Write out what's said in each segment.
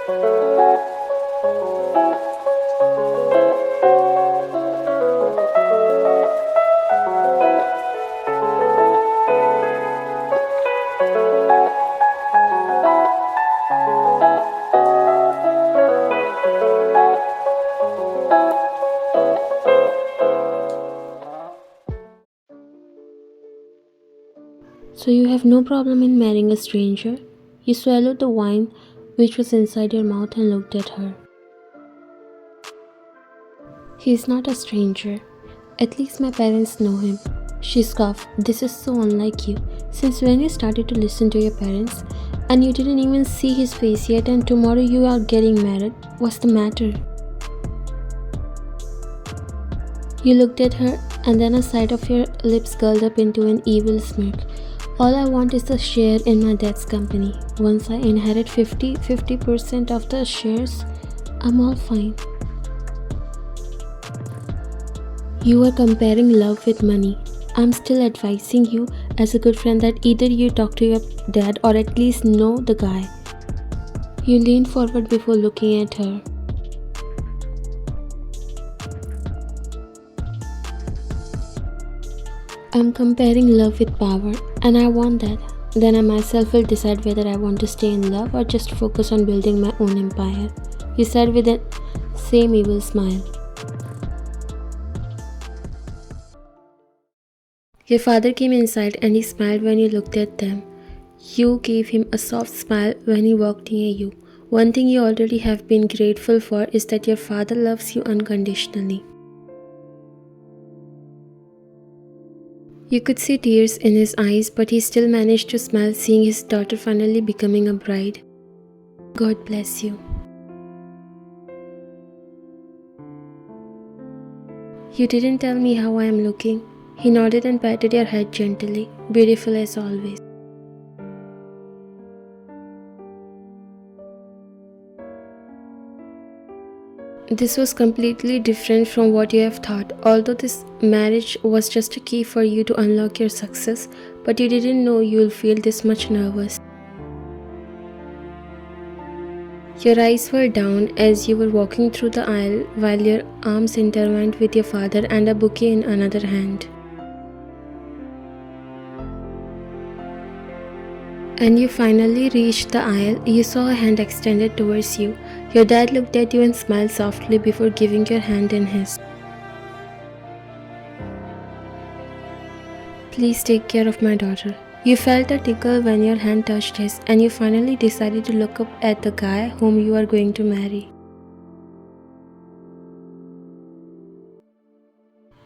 So you have no problem in marrying a stranger? You swallowed the wine which was inside your mouth and looked at her. He is not a stranger. At least my parents know him. She scoffed. This is so unlike you. Since when you started to listen to your parents? And you didn't even see his face yet, and tomorrow you are getting married. What's the matter? You looked at her, and then a side of your lips curled up into an evil smirk. All I want is a share in my dad's company. Once I inherit 50% of the shares, I'm all fine. You are comparing love with money. I'm still advising you as a good friend that either you talk to your dad or at least know the guy. You leaned forward before looking at her. I'm comparing love with power, and I want that. Then I myself will decide whether I want to stay in love or just focus on building my own empire. He said with the same evil smile. Your father came inside and he smiled when you looked at them. You gave him a soft smile when he walked near you. One thing you already have been grateful for is that your father loves you unconditionally. You could see tears in his eyes, but he still managed to smile seeing his daughter finally becoming a bride. God bless you. You didn't tell me how I am looking. He nodded and patted your head gently, beautiful as always. This was completely different from what you have thought. Although this marriage was just a key for you to unlock your success, but you didn't know you'll feel this much nervous. Your eyes were down as you were walking through the aisle while your arms intertwined with your father and a bouquet in another hand. And you finally reached the aisle. You saw a hand extended towards you. Your dad looked at you and smiled softly before giving your hand in his. Please take care of my daughter. You felt a tickle when your hand touched his, and you finally decided to look up at the guy whom you are going to marry.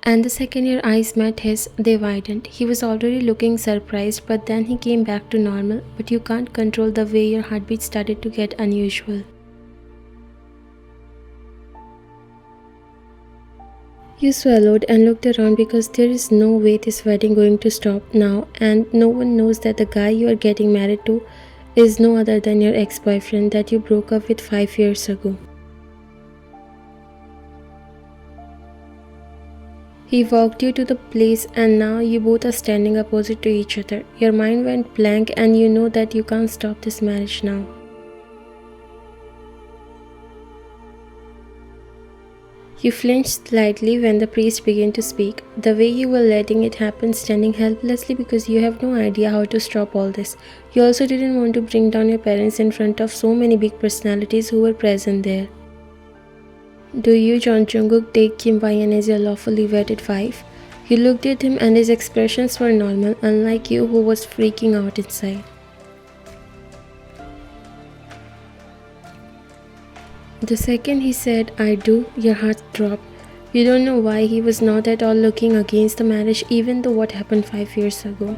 And the second your eyes met his, they widened. He was already looking surprised, but then he came back to normal. But you can't control the way your heartbeat started to get unusual. You swallowed and looked around because there is no way this wedding going to stop now, and no one knows that the guy you are getting married to is no other than your ex-boyfriend that you broke up with 5 years ago. He walked you to the place, and now you both are standing opposite to each other. Your mind went blank and you know that you can't stop this marriage now. You flinched slightly when the priest began to speak, the way you were letting it happen, standing helplessly because you have no idea how to stop all this. You also didn't want to bring down your parents in front of so many big personalities who were present there. Do you, John Jungkook, take Kim Won as your lawfully wedded wife? You looked at him and his expressions were normal, unlike you who was freaking out inside. The second he said, I do, your heart dropped. You don't know why he was not at all looking against the marriage, even though what happened 5 years ago.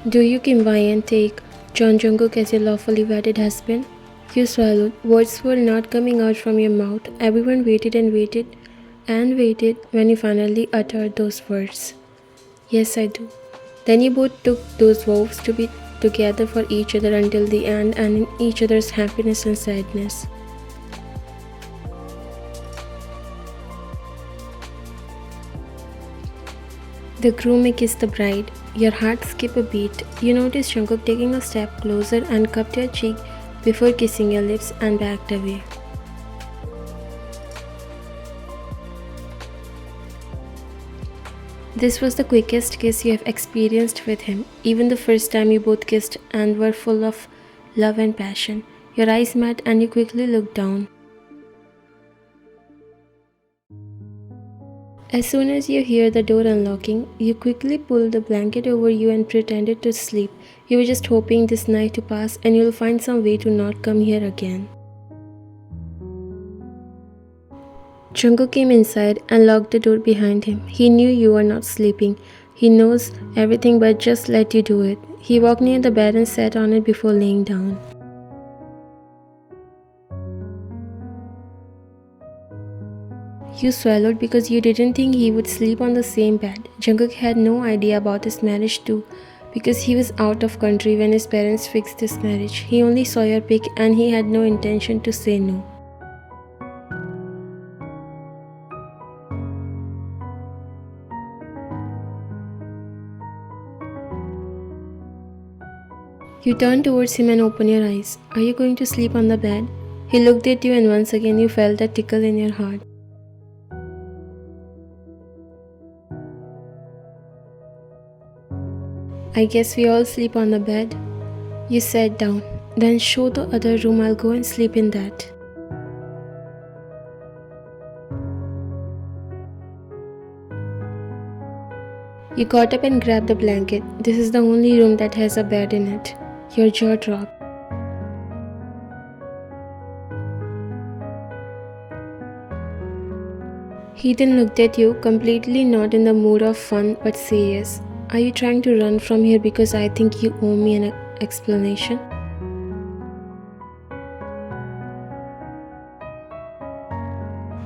Do you, Kim Won, take John Jungkook as your lawfully wedded husband? You swallowed. Words were not coming out from your mouth. Everyone waited and waited and waited when you finally uttered those words. Yes, I do. Then you both took those vows to be together for each other until the end and in each other's happiness and sadness. The groom may kiss the bride. Your heart skipped a beat. You noticed Jungkook taking a step closer and cupped your cheek before kissing your lips and backed away. This was the quickest kiss you have experienced with him, even the first time you both kissed and were full of love and passion. Your eyes met and you quickly looked down. As soon as you hear the door unlocking, you quickly pull the blanket over you and pretended to sleep. You were just hoping this night to pass and you'll find some way to not come here again. Jungkook came inside and locked the door behind him. He knew you were not sleeping. He knows everything but just let you do it. He walked near the bed and sat on it before laying down. You swallowed because you didn't think he would sleep on the same bed. Jungkook had no idea about his marriage too, because he was out of country when his parents fixed this marriage. He only saw your pic and he had no intention to say no. You turned towards him and opened your eyes. Are you going to sleep on the bed? He looked at you and once again you felt a tickle in your heart. I guess we all sleep on the bed. You sat down. Then show the other room, I'll go and sleep in that. You got up and grabbed the blanket. This is the only room that has a bed in it. Your jaw dropped. He then looked at you, completely not in the mood of fun but serious. Are you trying to run from here because I think you owe me an explanation?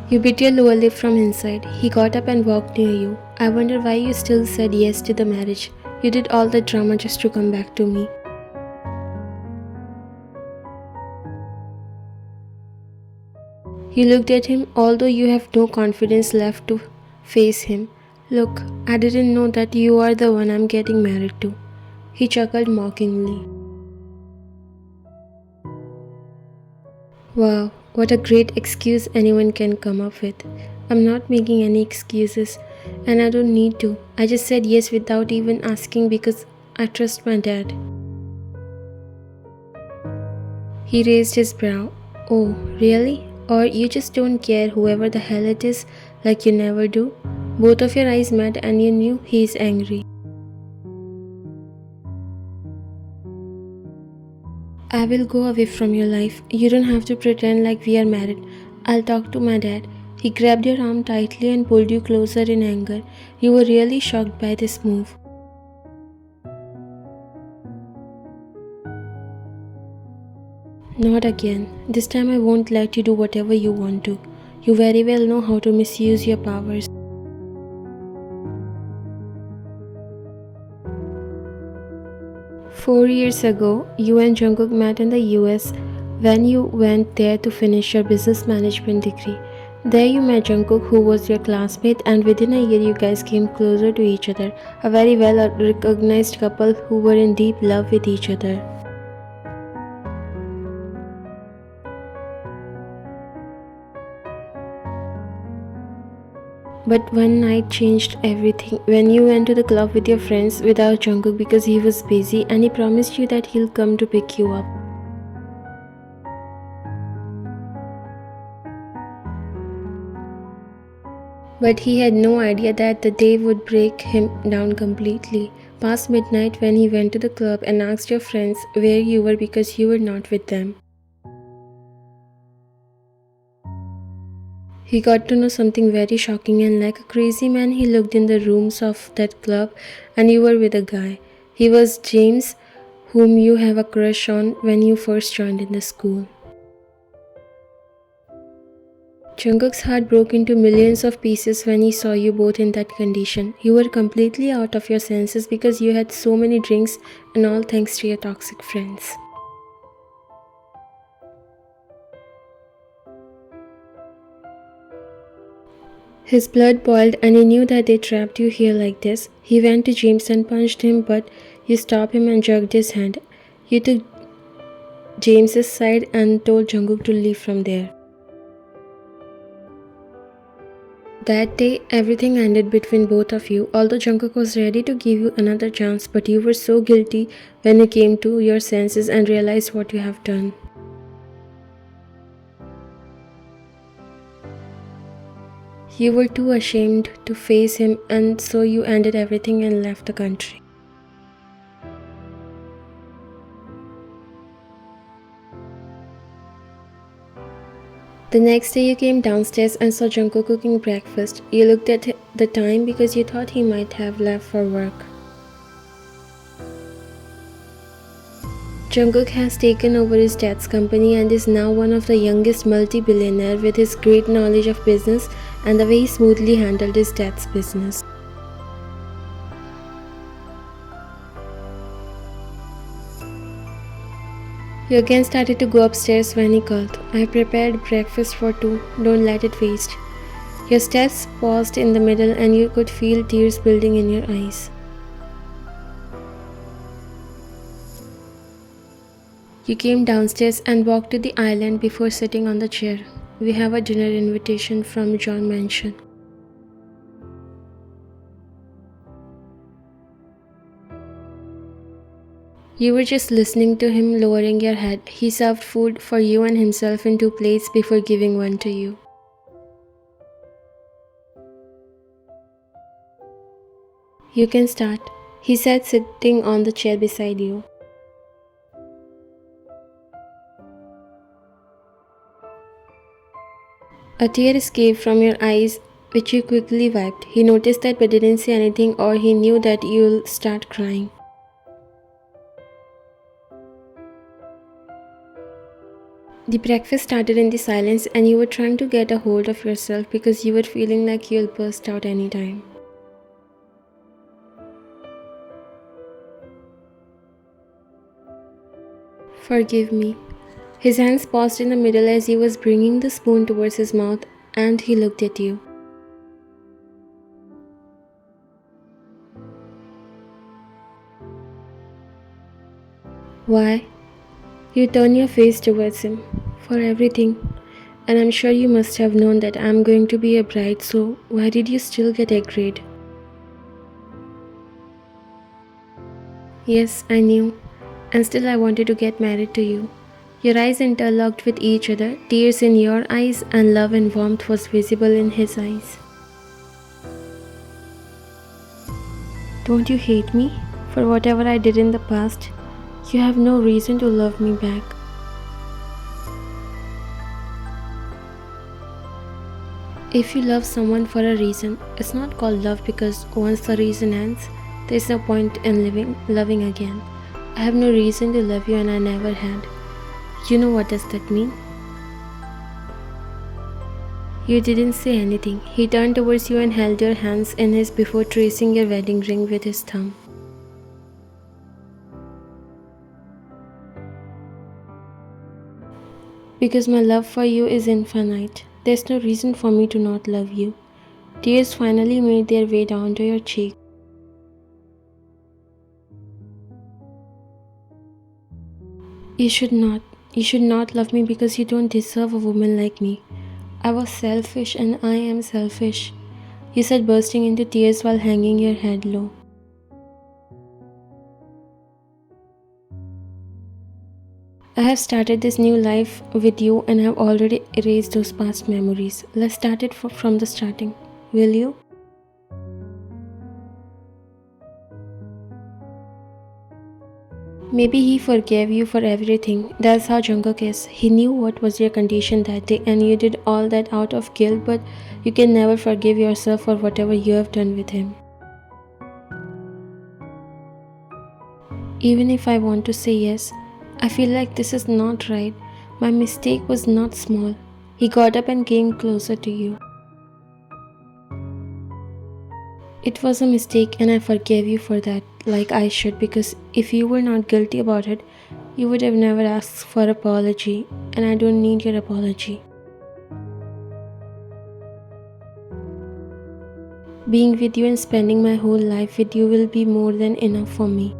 You bit your lower lip from inside. He got up and walked near you. I wonder why you still said yes to the marriage. You did all the drama just to come back to me. You looked at him, although you have no confidence left to face him. Look, I didn't know that you are the one I'm getting married to. He chuckled mockingly. Wow, what a great excuse anyone can come up with. I'm not making any excuses, and I don't need to. I just said yes without even asking because I trust my dad. He raised his brow. Oh, really? Or you just don't care whoever the hell it is, like you never do? Both of your eyes met and you knew he is angry. I will go away from your life. You don't have to pretend like we are married. I'll talk to my dad. He grabbed your arm tightly and pulled you closer in anger. You were really shocked by this move. Not again. This time I won't let you do whatever you want to. You very well know how to misuse your powers. Four years ago, you and Jungkook met in the US when you went there to finish your business management degree. There you met Jungkook, who was your classmate, and within a year you guys came closer to each other, a very well recognized couple who were in deep love with each other. But one night changed everything when you went to the club with your friends without Jungkook because he was busy and he promised you that he'll come to pick you up. But he had no idea that the day would break him down completely. Past midnight when he went to the club and asked your friends where you were because you were not with them. He got to know something very shocking and like a crazy man he looked in the rooms of that club and you were with a guy. He was James, whom you have a crush on when you first joined in the school. Jungkook's heart broke into millions of pieces when he saw you both in that condition. You were completely out of your senses because you had so many drinks and all thanks to your toxic friends. His blood boiled and he knew that they trapped you here like this. He went to James and punched him, but you stopped him and jerked his hand. You took James's side and told Jungkook to leave from there. That day, everything ended between both of you. Although Jungkook was ready to give you another chance, but you were so guilty when you came to your senses and realized what you have done. You were too ashamed to face him, and so you ended everything and left the country. The next day you came downstairs and saw Jungkook cooking breakfast. You looked at the time because you thought he might have left for work. Jungkook has taken over his dad's company and is now one of the youngest multi-billionaire with his great knowledge of business and the way he smoothly handled his dad's business. You again started to go upstairs when he called. I prepared breakfast for two. Don't let it waste. Your steps paused in the middle and you could feel tears building in your eyes. You came downstairs and walked to the island before sitting on the chair. We have a dinner invitation from John Mansion. You were just listening to him, lowering your head. He served food for you and himself in two plates before giving one to you. You can start, he said, sitting on the chair beside you. A tear escaped from your eyes, which you quickly wiped. He noticed that but didn't say anything, or he knew that you'll start crying. The breakfast started in the silence and you were trying to get a hold of yourself because you were feeling like you'll burst out anytime. Forgive me. His hands paused in the middle as he was bringing the spoon towards his mouth and he looked at you. Why? You turn your face towards him. For everything. And I'm sure you must have known that I'm going to be a bride, so why did you still get agreed? Yes, I knew. And still I wanted to get married to you. Your eyes interlocked with each other, tears in your eyes and love and warmth was visible in his eyes. Don't you hate me for whatever I did in the past? You have no reason to love me back. If you love someone for a reason, it's not called love because once the reason ends, there's no point in loving again. I have no reason to love you and I never had. You know what does that mean? You didn't say anything. He turned towards you and held your hands in his before tracing your wedding ring with his thumb. Because my love for you is infinite. There's no reason for me to not love you. Tears finally made their way down to your cheek. You should not love me because you don't deserve a woman like me. I was selfish and I am selfish, you said, bursting into tears while hanging your head low. I have started this new life with you and have already erased those past memories. Let's start it from the starting. Will you? Maybe he forgave you for everything. That's how Jungkook is. He knew what was your condition that day and you did all that out of guilt, but you can never forgive yourself for whatever you have done with him. Even if I want to say yes, I feel like this is not right. My mistake was not small. He got up and came closer to you. It was a mistake and I forgave you for that, like I should, because if you were not guilty about it, you would have never asked for apology, and I don't need your apology. Being with you and spending my whole life with you will be more than enough for me.